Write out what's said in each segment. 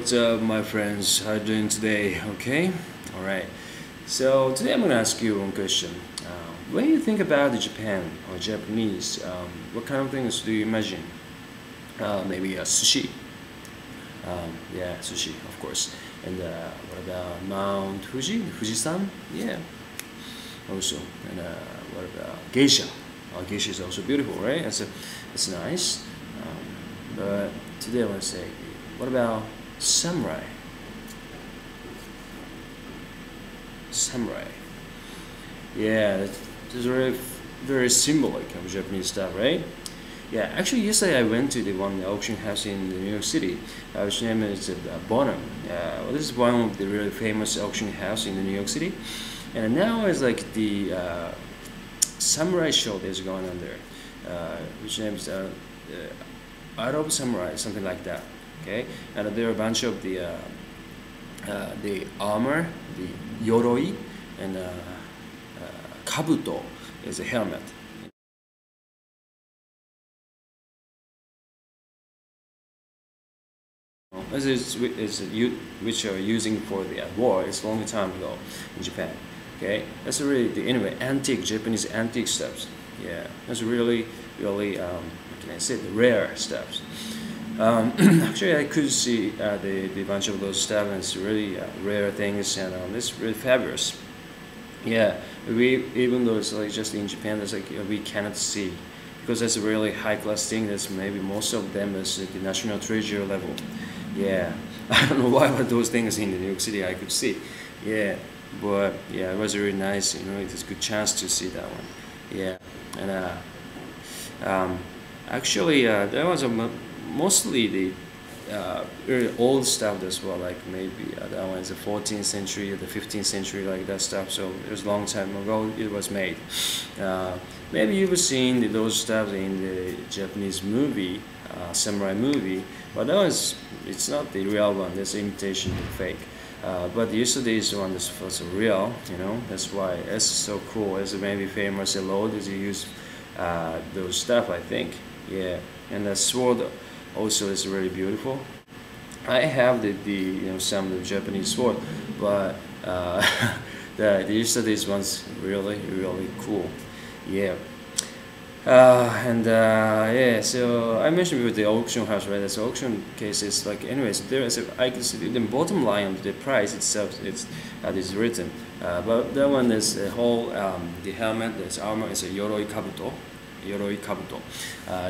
what's up, my friends? How you doing today? Okay? Alright. So, today I'm going to ask you one question. When you think about the Japan or Japanese, what kind of things do you imagine? Maybe a sushi. Yeah, sushi, of course. And what about Mount Fuji? Fujisan? Yeah, also. And what about geisha? Geisha is also beautiful, right? It's nice. But today I want to say, what about samurai? Samurai. Yeah, that's very, very symbolic of Japanese stuff, right? Yeah, actually, yesterday I went to the one auction house in New York City, which name is Bonham. Well, this is one of the really famous auction house in New York City, and now it's like the samurai show that's going on there, which name is Art of Samurai, something like that. Okay, and there are a bunch of the armor, the yoroi, and kabuto is a helmet. This which are using for the war. It's a long time ago in Japan. Okay, that's really the anyway antique Japanese antique stuffs. Yeah, that's really what can I say, the rare stuffs. Actually, I could see the bunch of those stuff, and it's really rare things, and it's really fabulous. Yeah, we even though it's like just in Japan, that's like we cannot see because that's a really high class thing. That's maybe most of them is at the national treasure level. Yeah, I don't know why, but those things in New York City I could see. Yeah, but yeah, it was really nice. You know, it was a good chance to see that one. Yeah, and actually, there was mostly the very old stuff as well, like maybe that one is the 14th century or the 15th century, like that stuff. So it was a long time ago it was made. Maybe you've seen those stuff in the Japanese movie, samurai movie, but that was it's not the real one. That's imitation, fake. But yesterday's one was real. You know, that's why it's so cool. It's maybe famous a lot as you use those stuff. I think. Yeah, and the sword also is really beautiful. I have some of the Japanese sword, but the yesterday's one's really cool. Yeah. Yeah, so I mentioned with the auction house, right? This auction case is like, anyways, there is I can see the bottom line of the price itself. It's is written, but that one is the whole the helmet, this armor is a yoroi kabuto. Yoroi kabuto.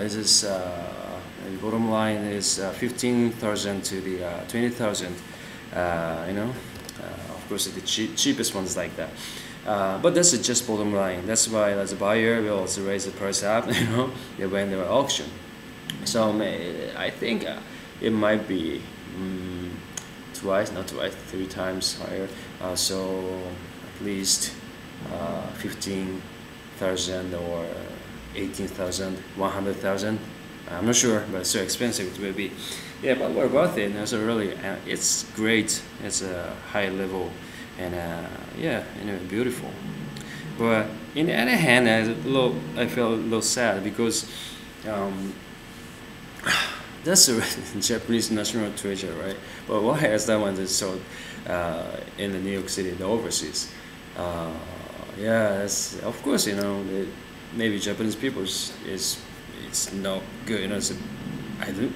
This is the bottom line is 15,000 to the 20,000. You know, of course the cheapest ones like that. But that's just bottom line. That's why as a buyer we also raise the price up, you know, when they were auction. So I think it might be not twice, 3 times higher. So at least 15,000 or 18,000, 100,000. I'm not sure, but it's so expensive it will be. Yeah, but we're worth it. It's really, it's great. It's a high level. And yeah, anyway, beautiful. But in the other hand, I felt a little sad because that's a Japanese national treasure, right? But why is that one that's sold in the New York City, the overseas? Yeah, of course, you know, maybe Japanese people it's not good, you know.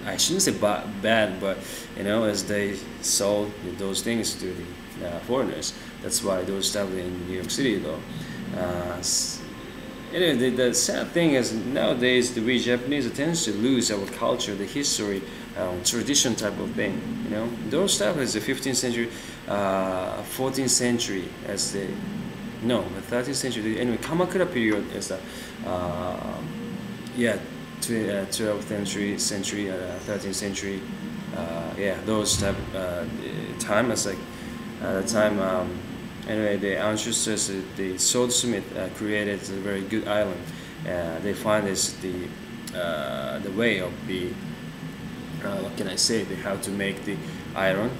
I shouldn't say bad, but you know, as they sold those things to the foreigners, that's why those stuff in New York City though. Anyway, the sad thing is nowadays we Japanese tends to lose our culture, the history, tradition type of thing. You know, those stuff is the 15th century, 14th century as the no, the 13th century. Anyway, Kamakura period is the yeah. 12th century, 13th century, yeah, those type time. It's like the time. Anyway, the ancestors, the swordsmith, created a very good island. They find this the way of the what can I say? How to make the iron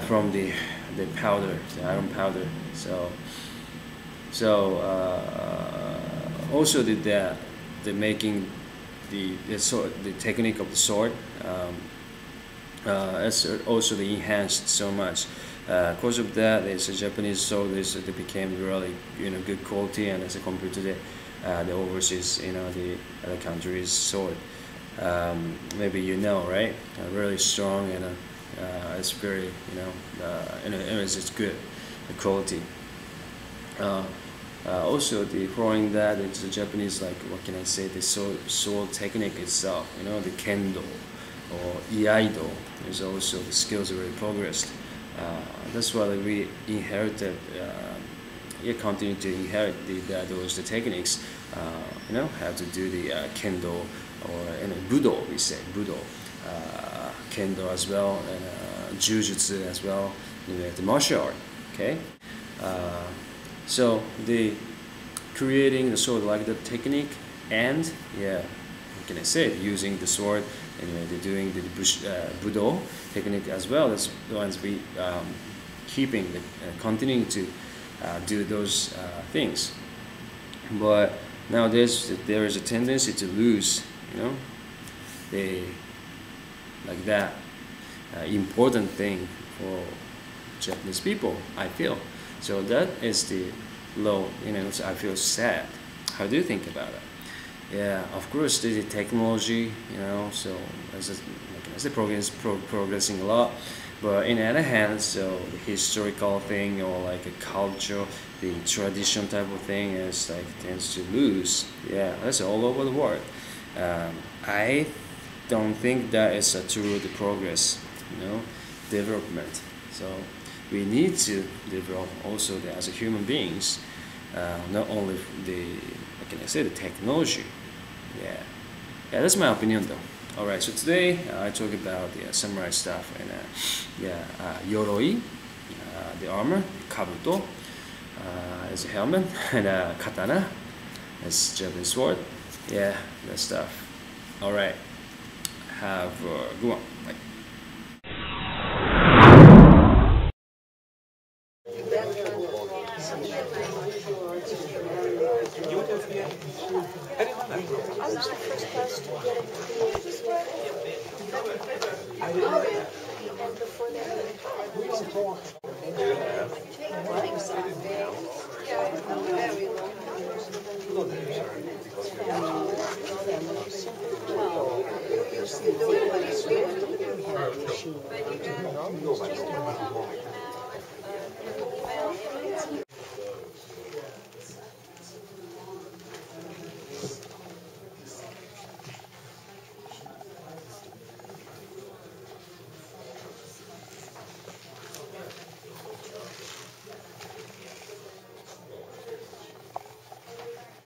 from the powder, the iron powder. So also the making the technique of the sword. it's also enhanced so much. Because of that, it's a Japanese sword. They became really good quality, and as compared to the overseas the other countries sword. Maybe right? Really strong, and it's very it's good quality. Uh, Also, the following that, it's the Japanese, like, what can I say, the sword technique itself, the kendo or iaido is also, the skills are very progressed. That's why we inherited, continue to inherit the techniques, how to do the kendo or budo, we say, budo, kendo as well, and jujutsu as well, the martial art, okay? Uh, so the creating the sword like the technique, and what can I say, using the sword, and they're doing the budo technique as well. That's the ones we keeping continuing to do those things. But nowadays there is a tendency to lose, the like that important thing for Japanese people, I feel. So that is the low, so I feel sad. How do you think about it? Yeah, of course, the technology, so as the progressing a lot, but in the other hand, so the historical thing, or like a culture, the tradition type of thing is like tends to lose. Yeah, that's all over the world. I don't think that is a true the progress, development. So we need to develop also as a human beings, not only what can I say, the technology. Yeah, that's my opinion though. All right, so today I talk about the samurai stuff, and yoroi, the armor, kabuto, as a helmet, and katana, as Japanese sword. Yeah, that stuff. All right, have a good one. Bye. I was the first person to get it this way. And before that,